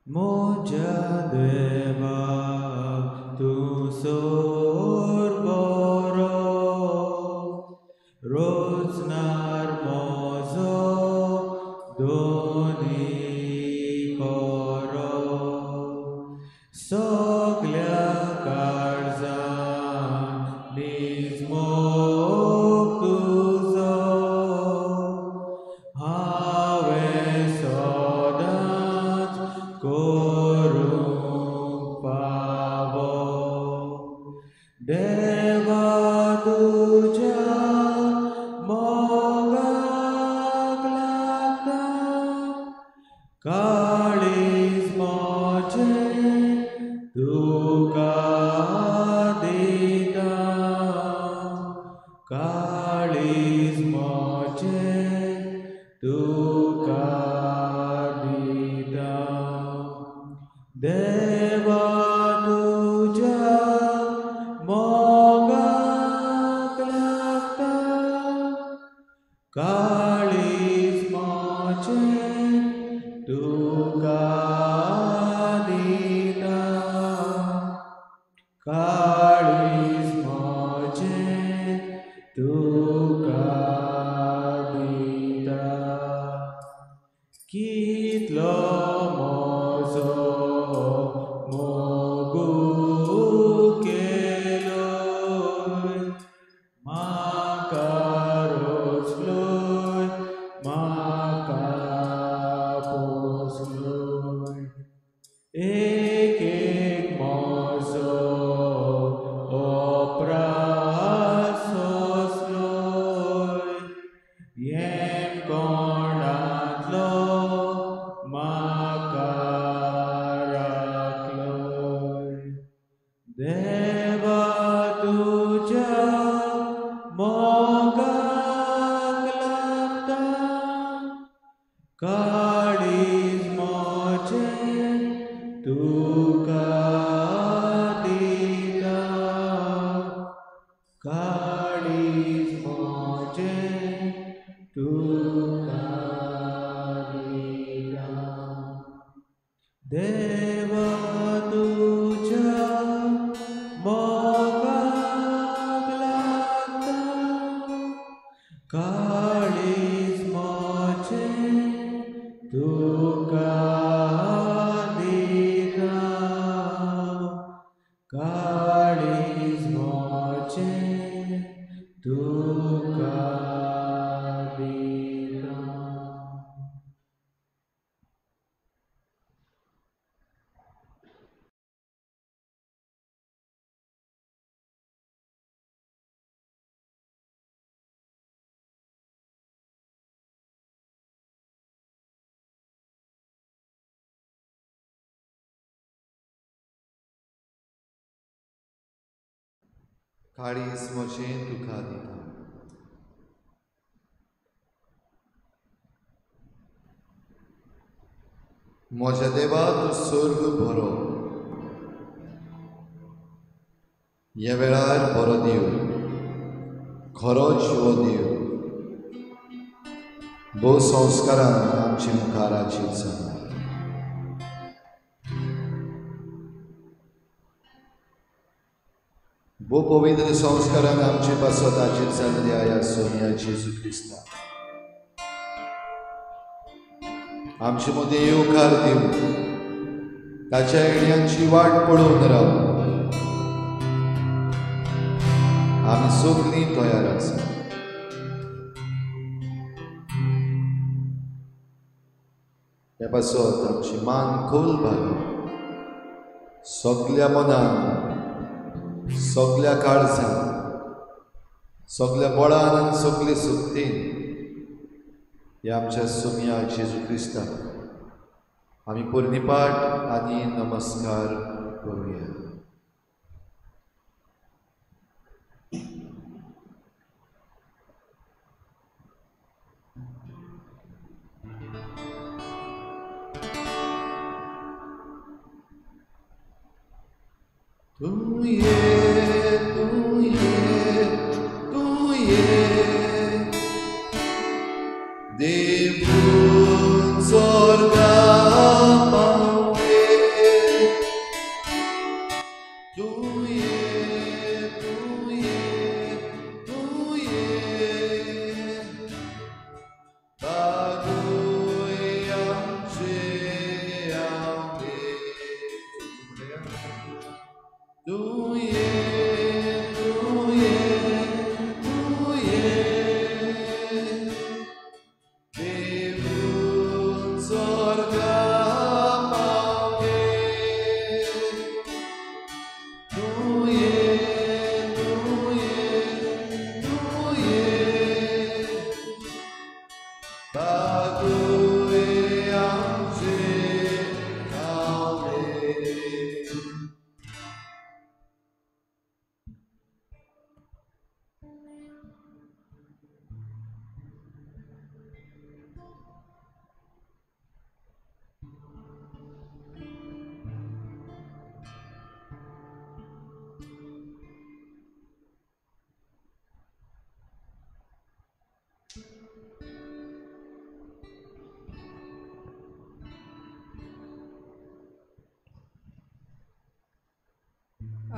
Moja deva tu sor boro roznar mozo doni koro soglia karzan nizmok tuzo have sodat korum pavo deva tuja moga glata kalis moche tuka dita kalis moche tuka dita deva tuja moga glata kalis moche tuka dita kalis moche tuka dita kitlo mozo mogu keloy makarosloy makapusloy ek mozo oprasosloy yem kondatlo makarakloy deva tuja moga glata kalis moche tuka dita kalis moche tuka dita deva tuja moga glata kalis moche tuka dita kalis moche tuka dita. काळीज म्हजें तुका दिता म्हज्या देवा तूं सर्ग बरो ह्या वेळार बरो देव खरो जिवो देव भोव संस्कारान आमचे मुखार आजीत जाला भोव पवित्र संस्कारान आमचे पासत आजीत जाल्ल्या ह्या सोन्या जेजू क्रिस्ता आमचे मदें येवकार दिवं ताच्या येण्याची वाट पळोवन राव आमी सगळीं तयार आसा हे पासत आमची मान खोल घालून सगळ्या मनान सगळ्या काळजान सगळ्या बळान आनी सगळे सक्तीन ह्या आमच्या सोम्या जेजू क्रिस्ताक आमी पोरनिपाट आनी नमस्कार करूया तू ये तू ये तू ये देव स्वर्गा पावे स्वर्ग पाओगे। तू ये, तू ये, तू ये, बागुए आमचे गावे।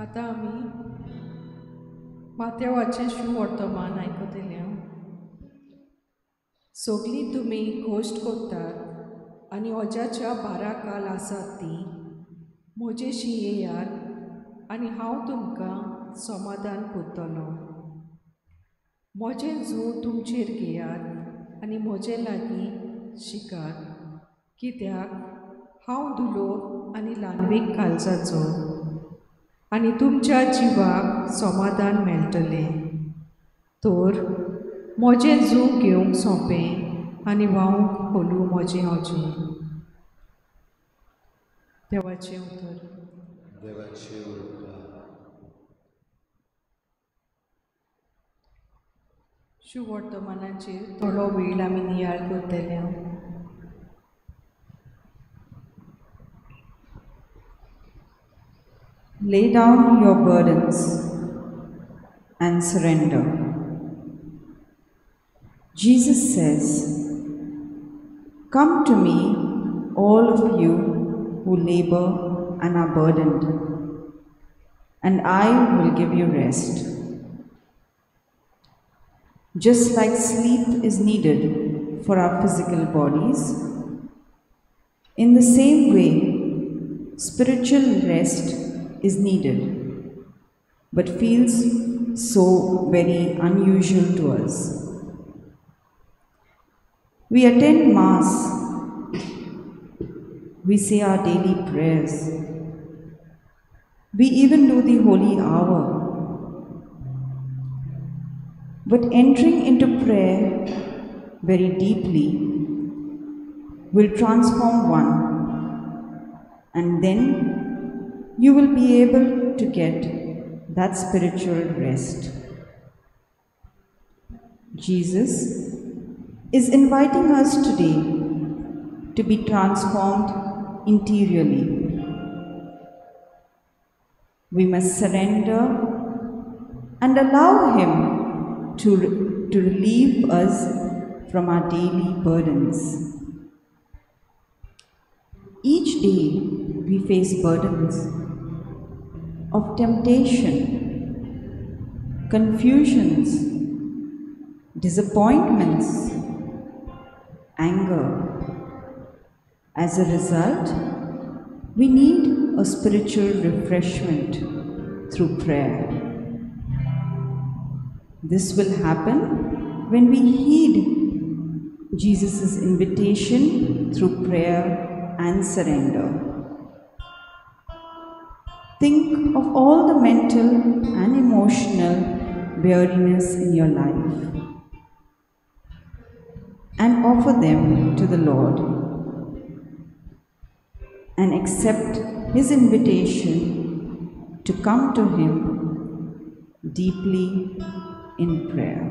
आतां आमी माथेवाचें शुवर्तमान आयकतले। सगळीं तुमी गोश्ट कोत्तात आनी ओज्याच्या बारा काल आसात ती म्हजेशी येयात आनी हांव तुमकां समाधान कोत्तलों। म्हजें जूं तुमचेर घेयात आनी म्हजे लागीं शिकात, कित्याक हांव धुलो आनी ल्हानवीक काळजाचो, आनी तुमच्या जिवाक समाधान मेळटलें। तर म्हजें जूं घेवंक सोंपें आनी व्हांवूंक खोलू म्हजें ओजें। देवाचें उतर। देवाचे उतर। शुवर्तमानाचेर थोडो वेळ आमी नियाळ करतले। Lay down your burdens and surrender. Jesus says, "Come to me, all of you who labor and are burdened, and I will give you rest." Just like sleep is needed for our physical bodies, in the same way, spiritual rest is needed, but feels so very unusual to us. We attend Mass, we say our daily prayers, we even do the holy hour. But entering into prayer very deeply will transform one, and then you will be able to get that spiritual rest. Jesus is inviting us today to be transformed interiorly. We must surrender and allow Him to relieve us from our daily burdens. Each day we face burdens of temptation, confusions, disappointments, anger. As a result, we need a spiritual refreshment through prayer. This will happen when we heed Jesus' invitation through prayer and surrender. Think of all the mental and emotional weariness in your life and offer them to the Lord, and accept His invitation to come to Him deeply in prayer.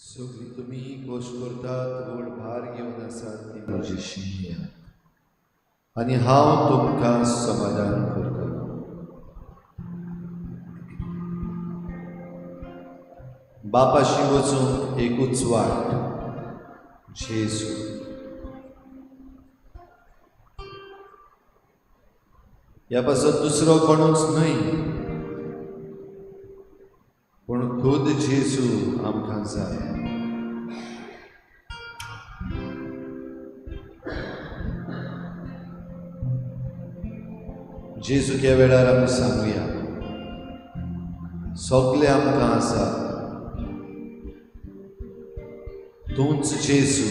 सगळी तुम्ही गोष्ट करतात व्हड भार घेवन आसात ती म्हजेशी येयात आनी हांव तुमकां समाधान करतलो. बापाशी वचून एकूच वाट जेजू. ह्या पासत दुसरो कोणूच न्हय पूण खुद जेजू आमकां जाय. जेजू ह्या वेळार आमी सांगुया सगळें आमकां आसा तूंच जेजू,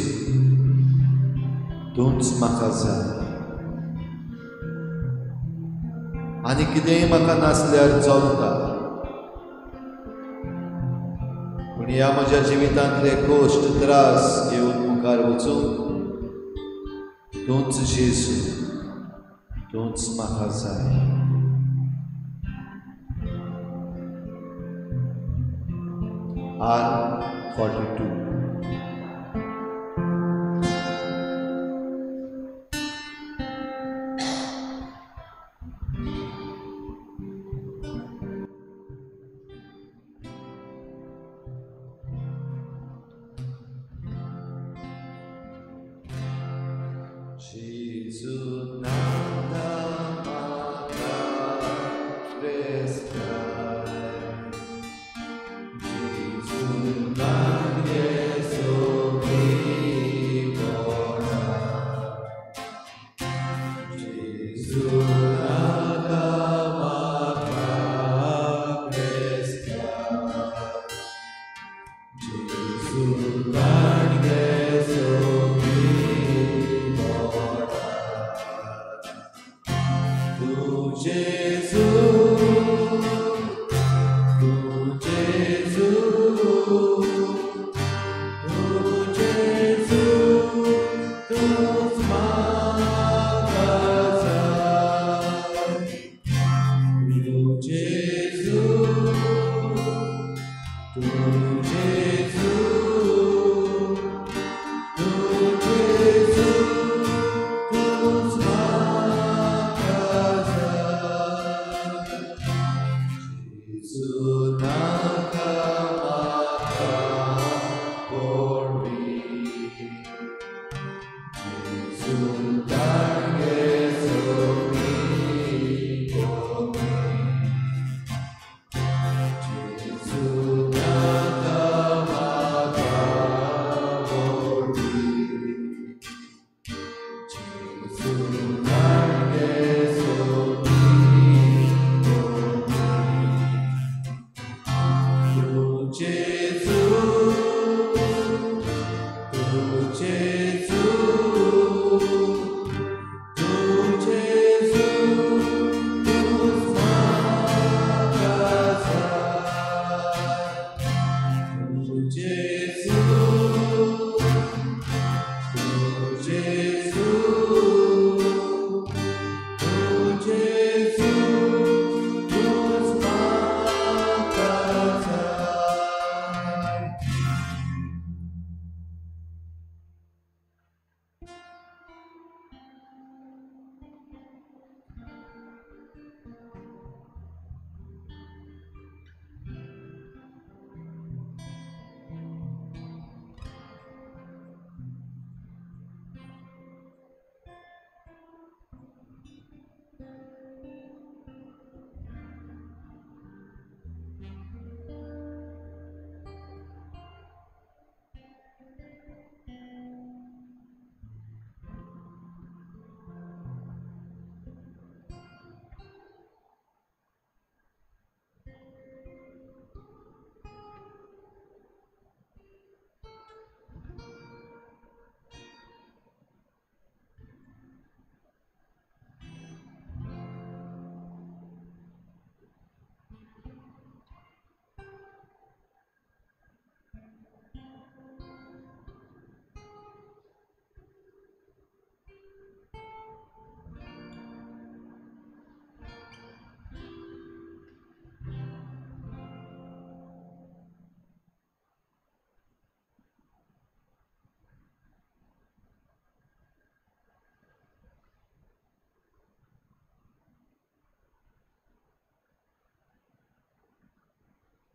तूंच म्हाका जाय आनी कितेंय म्हाका नासल्यार चलता पूण ह्या म्हज्या जिवितांतले कश्ट त्रास घेवन मुखार वचूंक तूंच जेजू, तूंच म्हाका जाय. Are 42. Gesù nada mata prestai, Gesù magnie sobrivora, Gesù nada mata prestai, Gesù magnie Gesù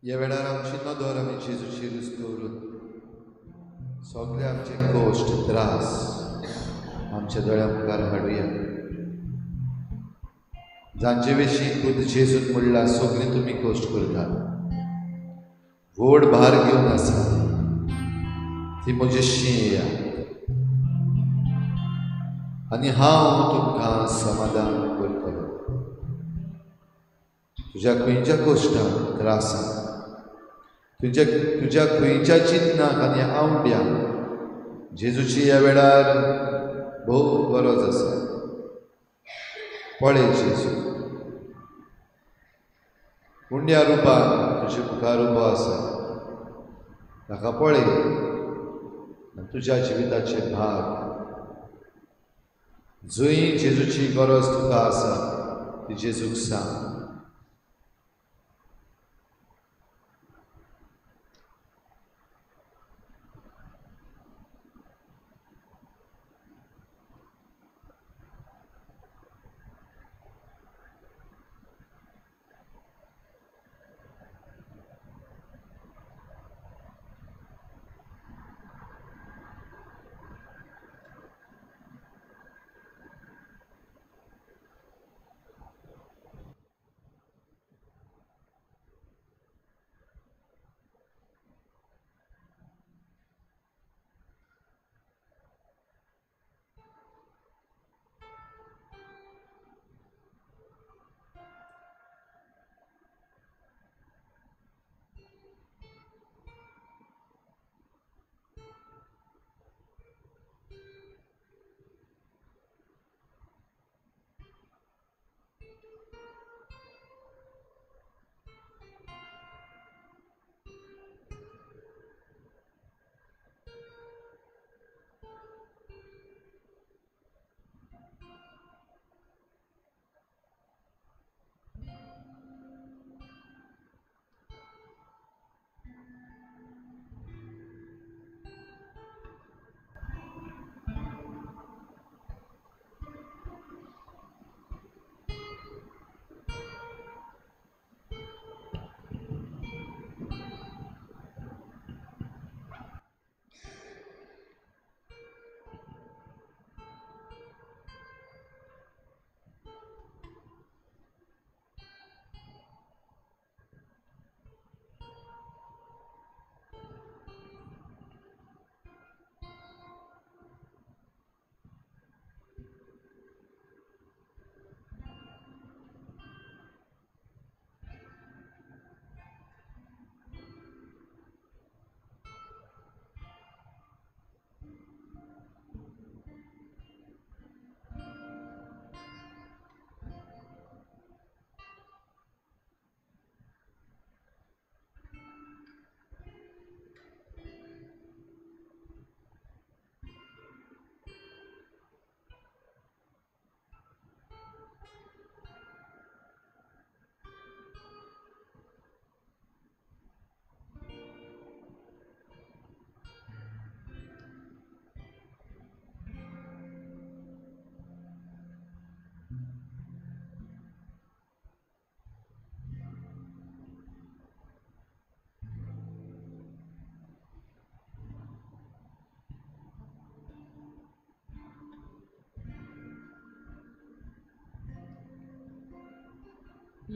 ह्या वेळार आमची नदर आमी जेजूची रूच दवरून सगळे आमचे गोश्ट त्रास आमच्या दोळ्या मुखार हाडुया. जांचे विशीं खुद जेजून म्हणला सगळीं तुमी गोश्ट करतात, व्हड भार घेवन आसा ती म्हजेशी येया आनी हांव तुमकां समाधान करतलो. तुज्या खंयच्या गोश्टांक त्रासांक तुज्या खंयच्या चिंतनाक आनी आवंड्याक जेजूची ह्या वेळार भोव गरज आसा. पळय जेजू, पुण्या रुपान तुजे मुखार उबो आसा, ताका पळय आनी तुज्या जिविताचे भाग जंय जेजूची गरज तुका आसा ती जेजूक सांग.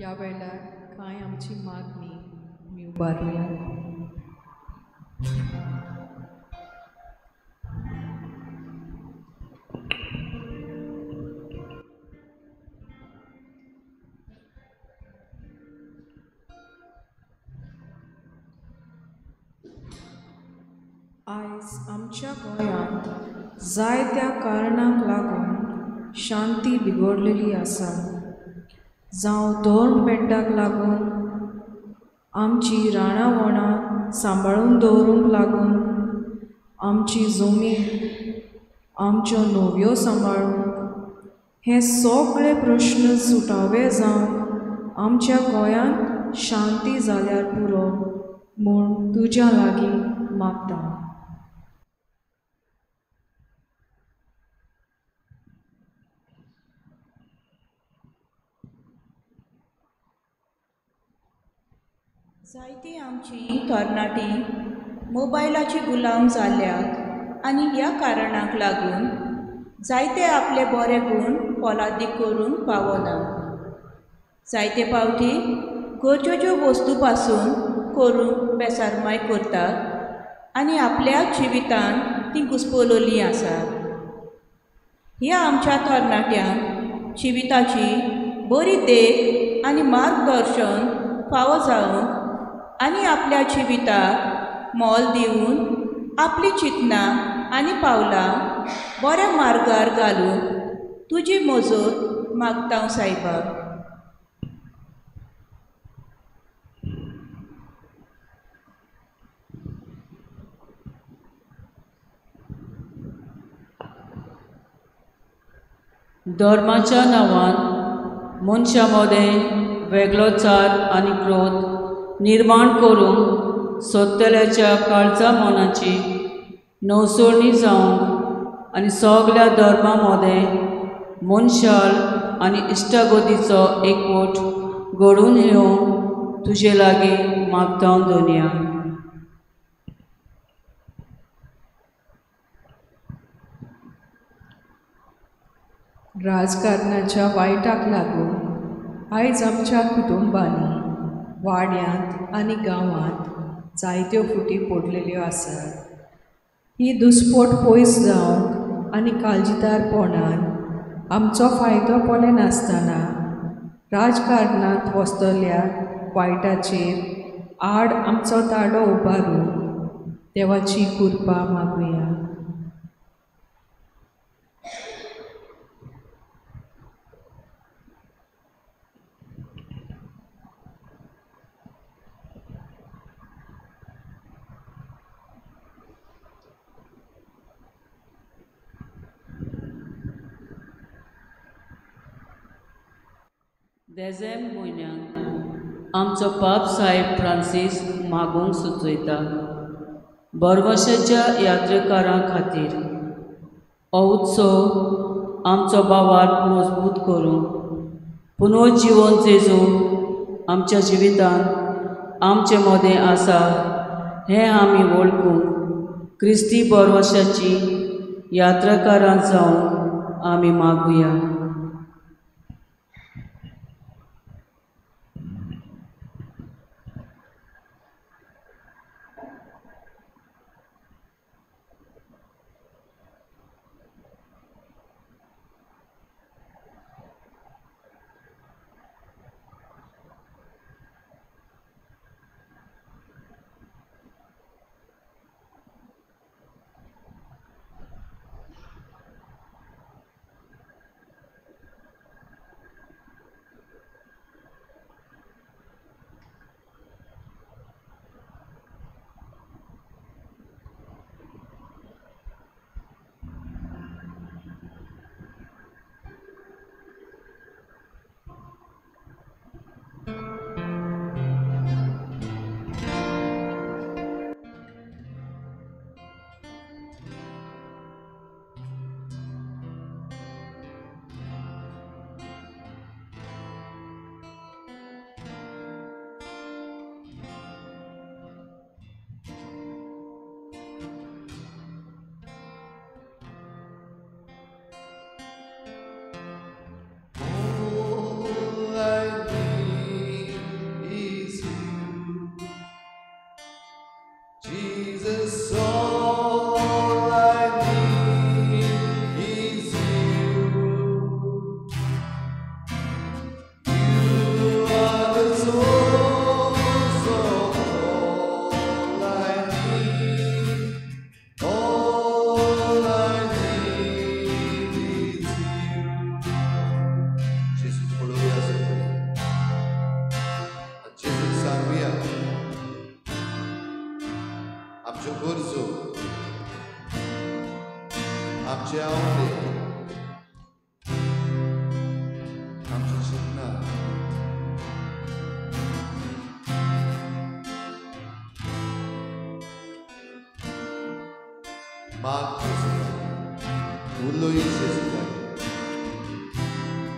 या वेळार कांय आमची मागणी आमी उबारुया. आयज आमच्या गोंयांत जायत्या कारणांक लागून शांती बिगडलेली आसा. जावं धोंड पेंटाक लागून, आमची राणां वोणां सांबाळून दवरूंक लागून, आमची जमीन, आमच्यो न्हंयो सांबाळूंक, हे सगळे प्रश्न सुटावे जावन आमच्या गोंयांत शांती जाल्यार पुरो म्हूण तुज्या लागीं मागता. जायतीं आमची तरणाटीं मोबायलाची गुलाम जाल्यात आनी ह्या कारणाक लागून जायते आपले बरे गूण पोलादीक करूंक पावना. जायते फावटी गरजेच्यो वस्तू पासून करूंक बेसारमाय करतात आनी आपल्या जिवितान तीं घुस्पलोलीं आसात. ह्या आमच्या तरणाट्यांक जिविताची बरी देख आनी मार्गदर्शन फावो जावंक आनी आपल्या जिविताक मोल दिवन आपली चिंतनां आनी पावलां बऱ्या मार्गार घालूंक तुजी मजत मागतां सायबा. धर्माच्या नांवान मनशा मदें वेगळोचार आनी क्रोध निर्माण करून सोदतल्याच्या काळजा मनाची नवसोळणी जावंक आनी सगळ्या धर्मां मदें मनशाल आनी इश्टागतीचो एकवट घडून येवंक तुजे लागीं मागतां दोनया. राजकारणाच्या वायटाक लागून आयज आमच्या कुटुंबांनी वाड्यांत आनी गांवांत जायत्यो फुटी पडलेल्यो आसात. ही दुस्पोट पयस जावंक आनी काळजीदारपणान आमचो फायदो पोले नासतना राजकारणांत वचतल्या वायटाचेर आड आमचो ताळो उबारून देवाची कृपा मागुया. देजेम म्हयन्यांत आमचो पाप साहेब फ्रांसीस मागूंक सुचयता. बरवशाच्या यात्रेकारां खातीर हो उत्सव आमचो भावार्थ मजबूत करूंक पुनर्जीवन जेजू आमच्या जिवितांत आमचे मदें आसा हें आमी वळखूंक क्रिस्ती बरवशाची यात्रेकारां जावंक आमी मागुया. आमचे आवडे आमची चिंतना माग उलोई शेजूला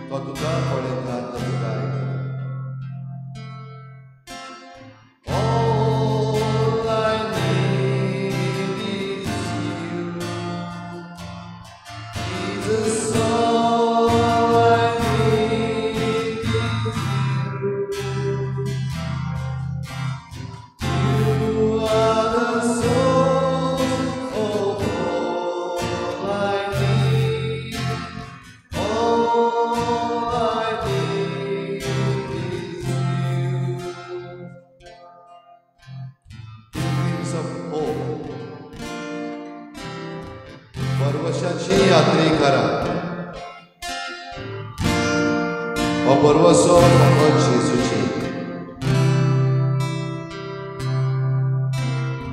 तो तुका पळयता तो तुका आयकता. परवशाची यात्रेकारा हो परवसो फकत जेजूची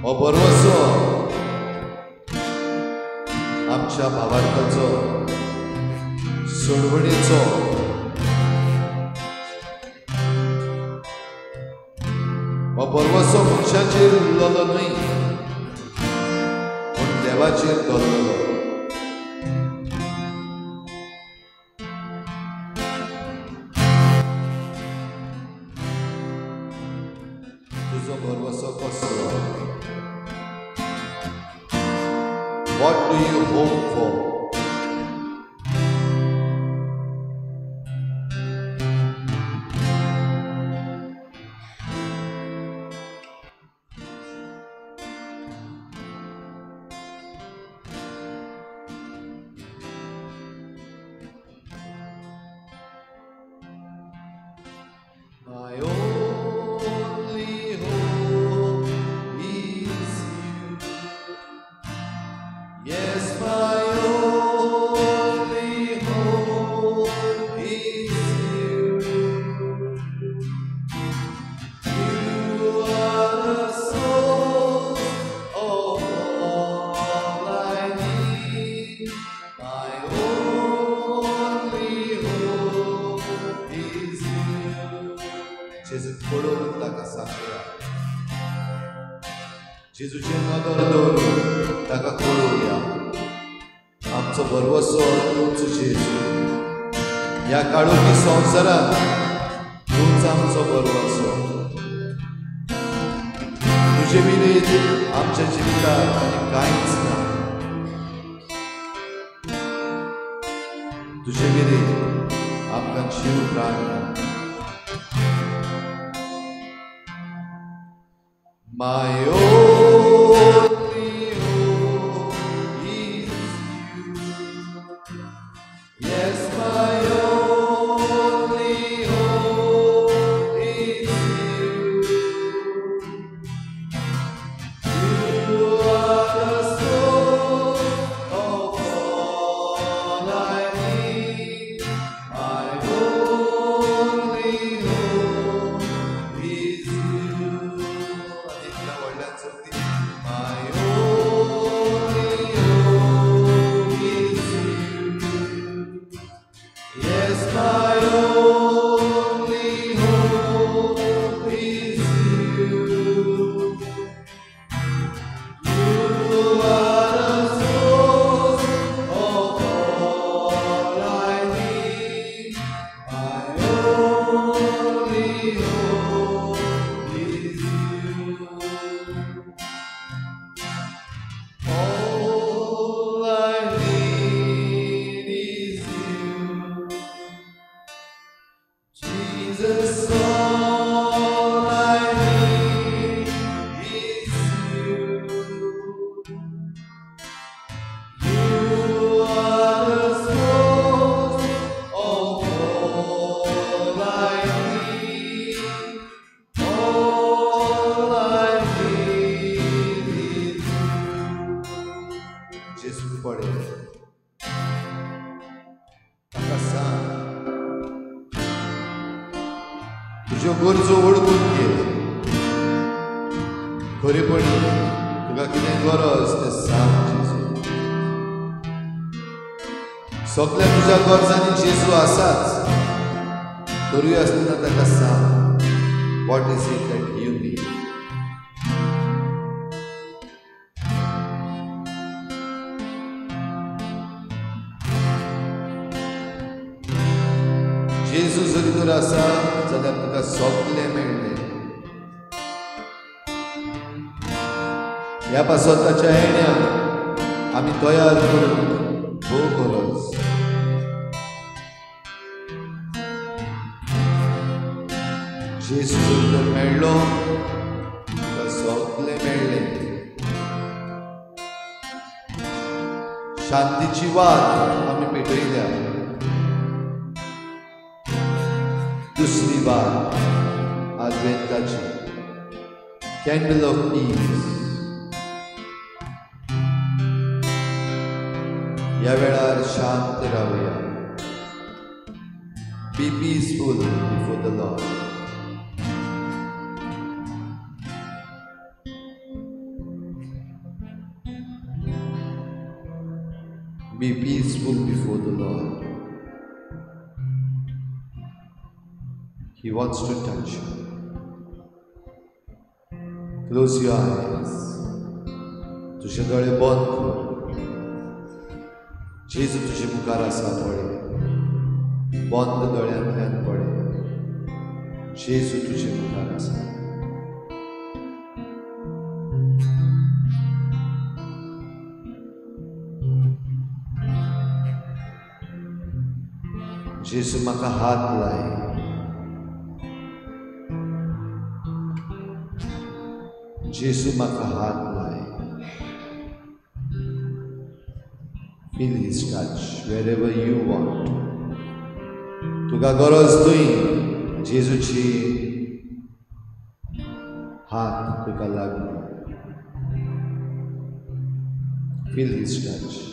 हो परवसो आमच्या भावार्थाचो सोडवणेचो हो परवसो मनशाचेर उरलेलो न्हय पूण देवाचेर दवरलेलो तुजो परवसो कसलो What do you hope for? My only hope is you. Yes, my only hope is you. You are the source of all I need. My only hope is you. जेजू पडोवन ताका सांगया जेजूचे नदर दवरून ताका कळोवया आमचो भरवसो तूंच जेजू ह्या काळोखी संवसारांत तूंच आमचो भरवसो तुजे विरीत आमच्या जिवितांत आनी कांयच ना तुजे विरीत आमकां जीव प्राण ना My only hope is you. Yes, my only hope is you. You are the source of all I need. My only hope is you. My only hope is you. Yes, my only hope is you. You are the source of all I need. My only hope is you. All I need is you, Jesus. All I need is you. You are the source of all I need. All I need is you. जेजू पडे ताका सांग तुज्यो गरजो वळखून घे खरेपणी तुका कितें गरज तें सांग जेजू सगळ्या तुज्या गरजांनी जेजू आसाच तरूय आसतना ताका सांग what is it that you need जेजू जरी तर आसा जाल्यार तुका सगळें मेळ्ळें ह्या पासोताच्या येण्याक आमी तयार करूंक भोव गरज जेजू जरी तर मेळ्ळो तुका सगळें मेळ्ळें शांतीची वाट आमी पेटयल्या दुसरी वाट आद्वेंताची कॅन्डल ऑफ पीस शांत राहूया. Be peaceful before the Lord. Be peaceful before the Lord. He wants to touch you. Close your eyes. तुझे दोळे बंद कर. जेजू तुझे मुखार आसा पळय. बंद दोळ्यांतल्यान पळय. जेजू तुझे मुखार आसा. जेजू म्हाका हात लाय. जेजू म्हाका हात लाय. Feel His touch wherever you want. तुका गरज थंय जेजूची हात तुका लागला. Feel His touch.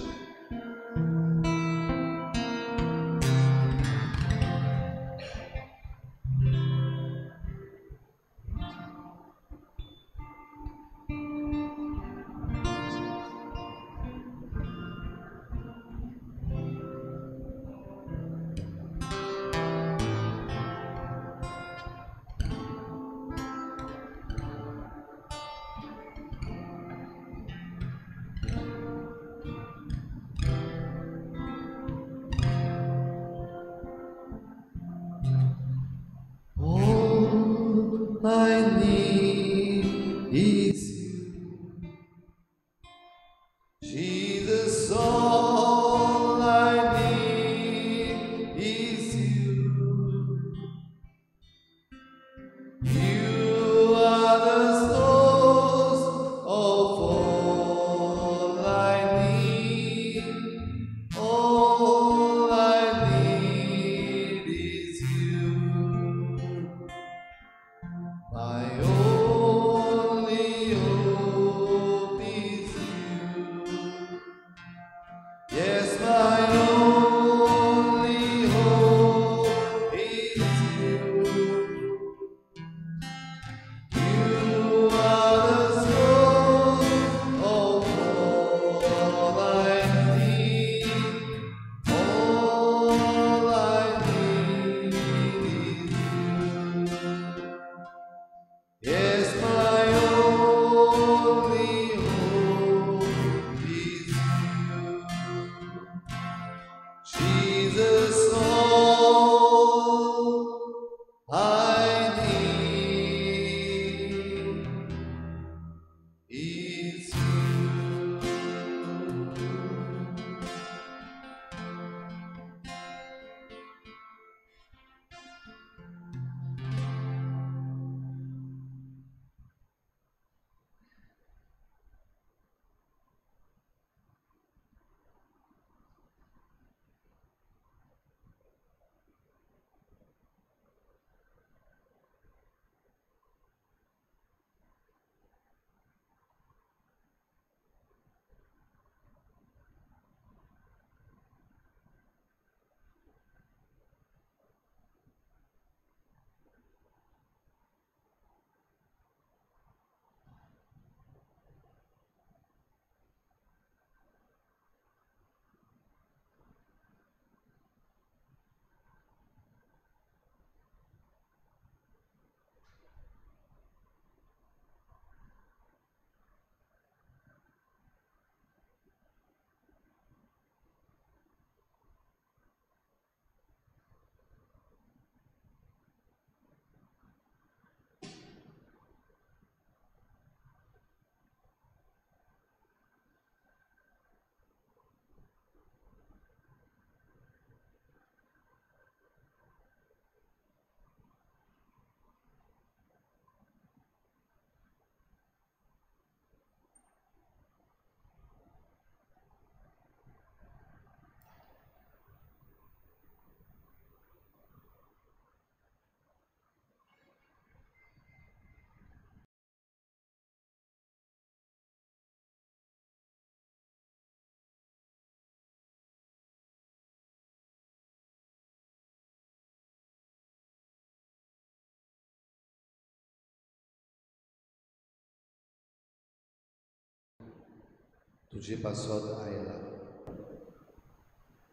तुजे पासत आयला.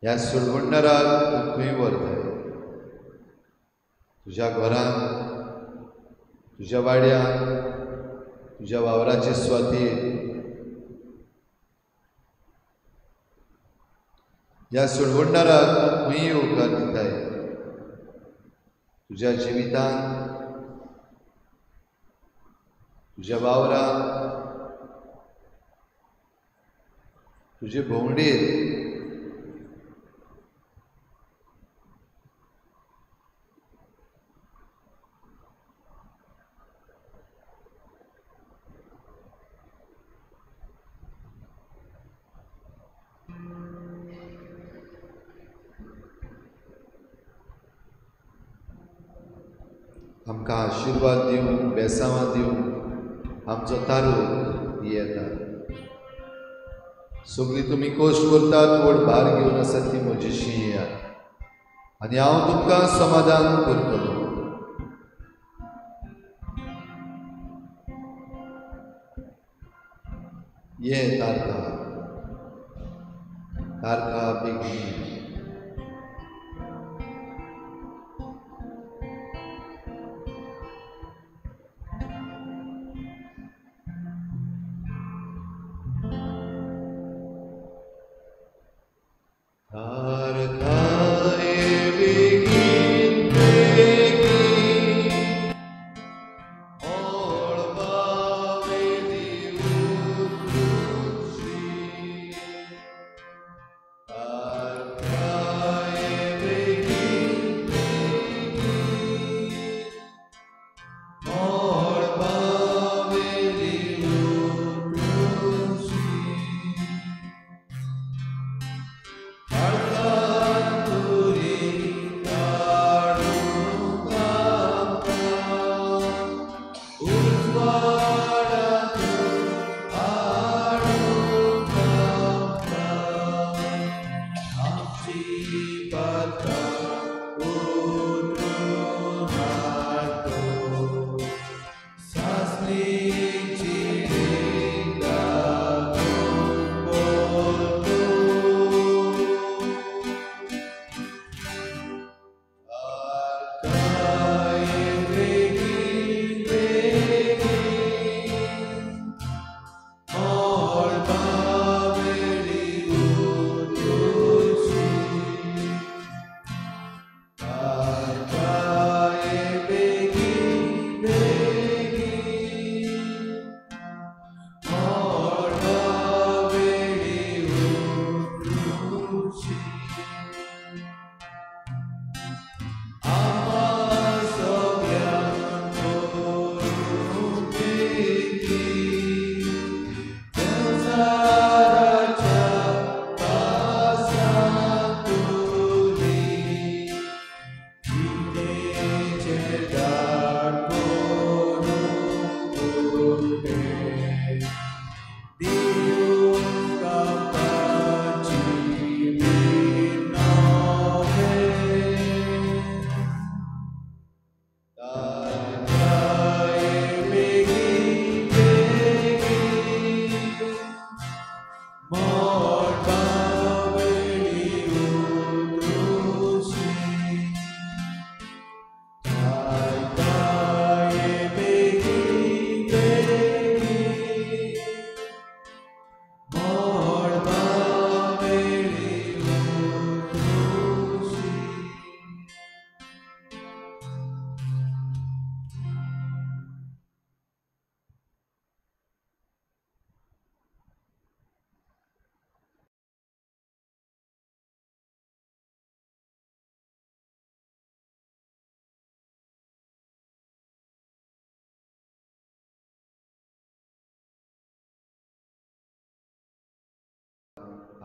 ह्या सुडवंडराक तूं खंय व्हरताय? तुज्या घरांत, तुज्या वाड्यान, तुज्या वावराचे सुवातेर. ह्या सुडवंडराक तूं खंय होकार दिताय? तुज्या जिवितांत, तुज्या वावरांत, तुजे भोंवडेर. आमकां आशिर्वाद दिवंक, बेसांवां दिवंक आमचो तारूक येता. सगळीं तुमी कश्ट करतात, व्हड भार घेवन आसात ती म्हजेशी येयात आनी हांव तुमकां समाधान करतलो. ये तारका, तारका बेगीन.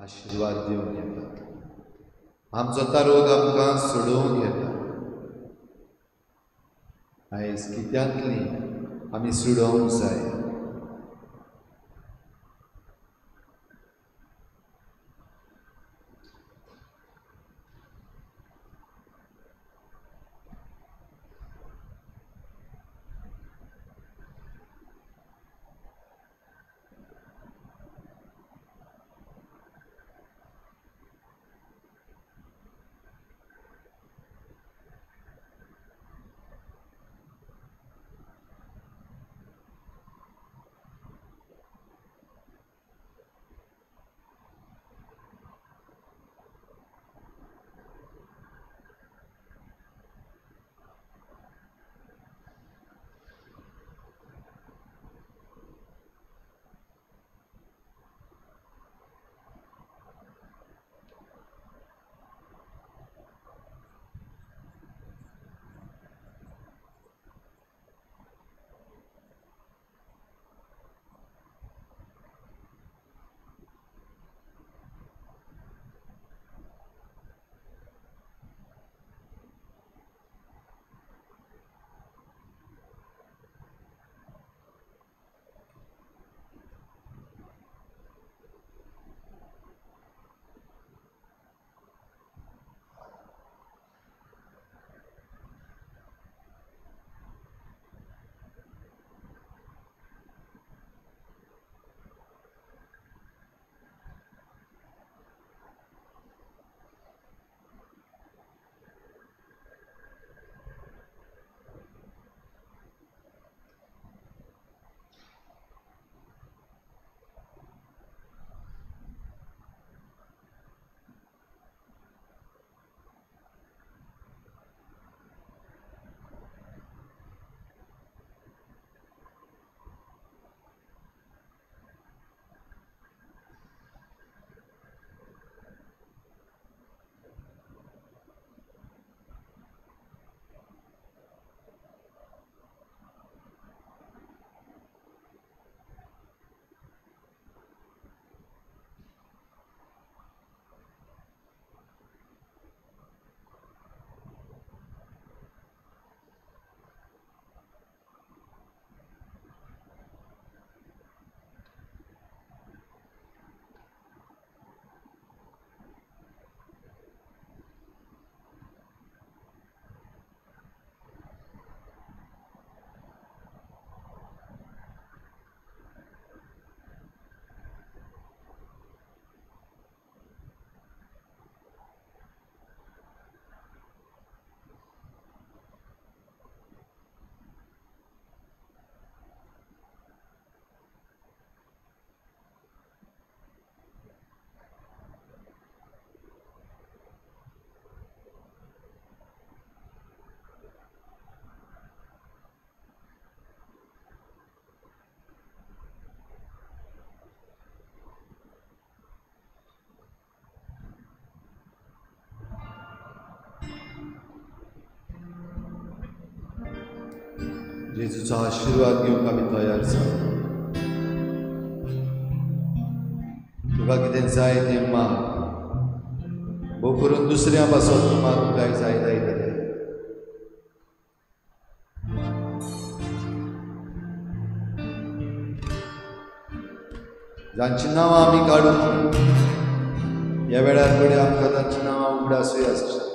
आशिर्वाद दिवंक येतात. आमचो तारूक आमकां सोडोवंक येता. आयज कित्यांतली आमी सोडोवंक जाय. जेजूचो आशीर्वाद घेवंक आमी तयार आसा. तुका कितें जाय तें माग. भोव करून दुसऱ्या पासून मागूंक काय जाय जायतलें. जांची नांवां आमी काडून ह्या वेळार फुडें आमकां तांची नांवां उगडासूय आसची.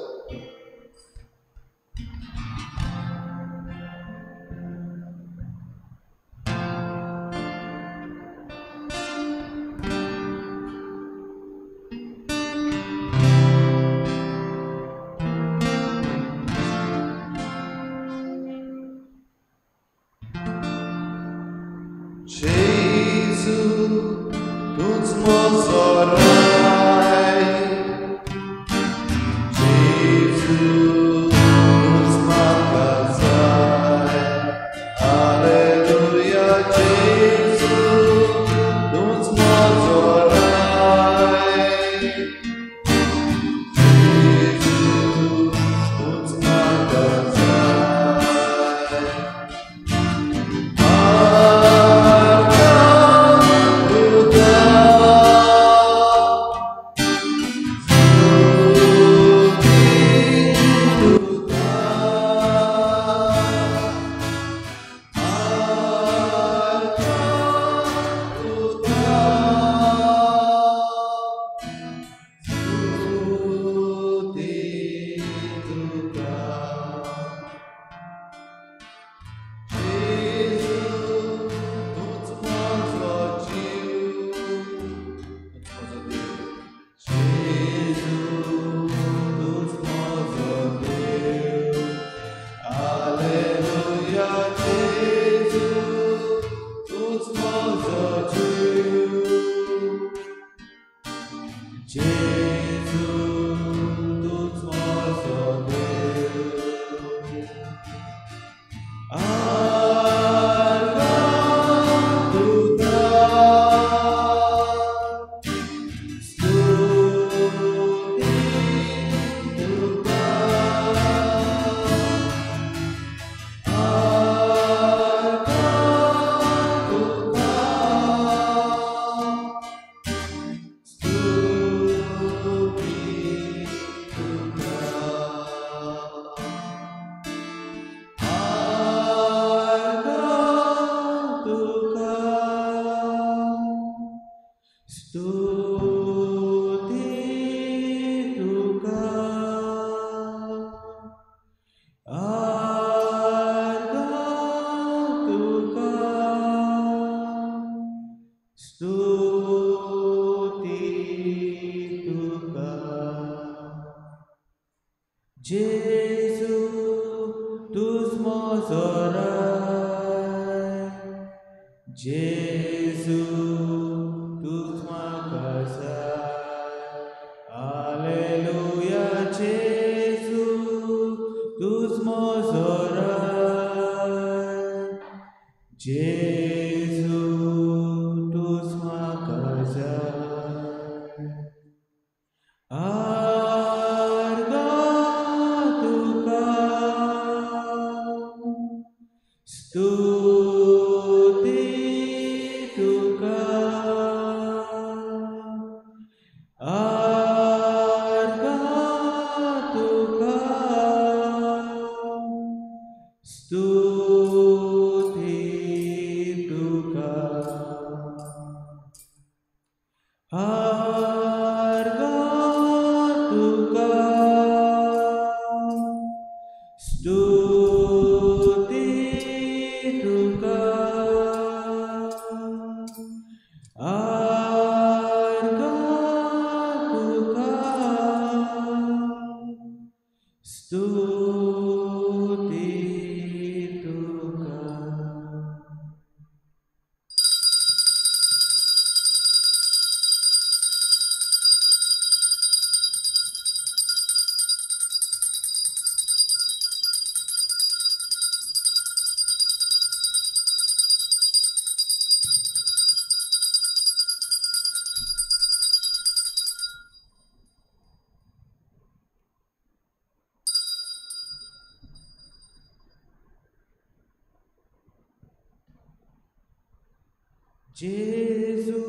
Jezu,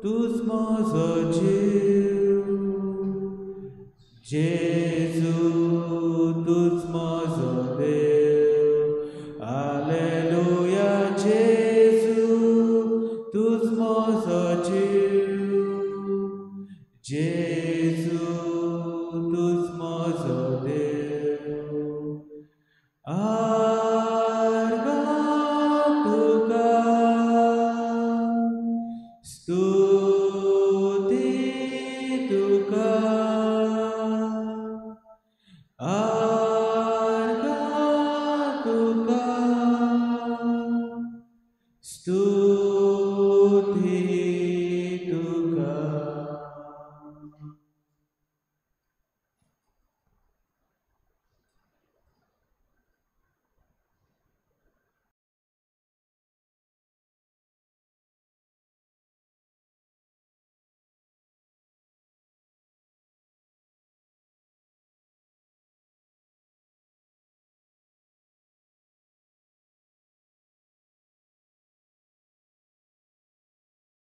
Tu's म्हजो जीव. Jezu, Tu's म्हजो देव. Alleluia, Jezu, Tu's म्हजो जीव. Jezu, Tu's म्हजो देव. Arga tuka, stu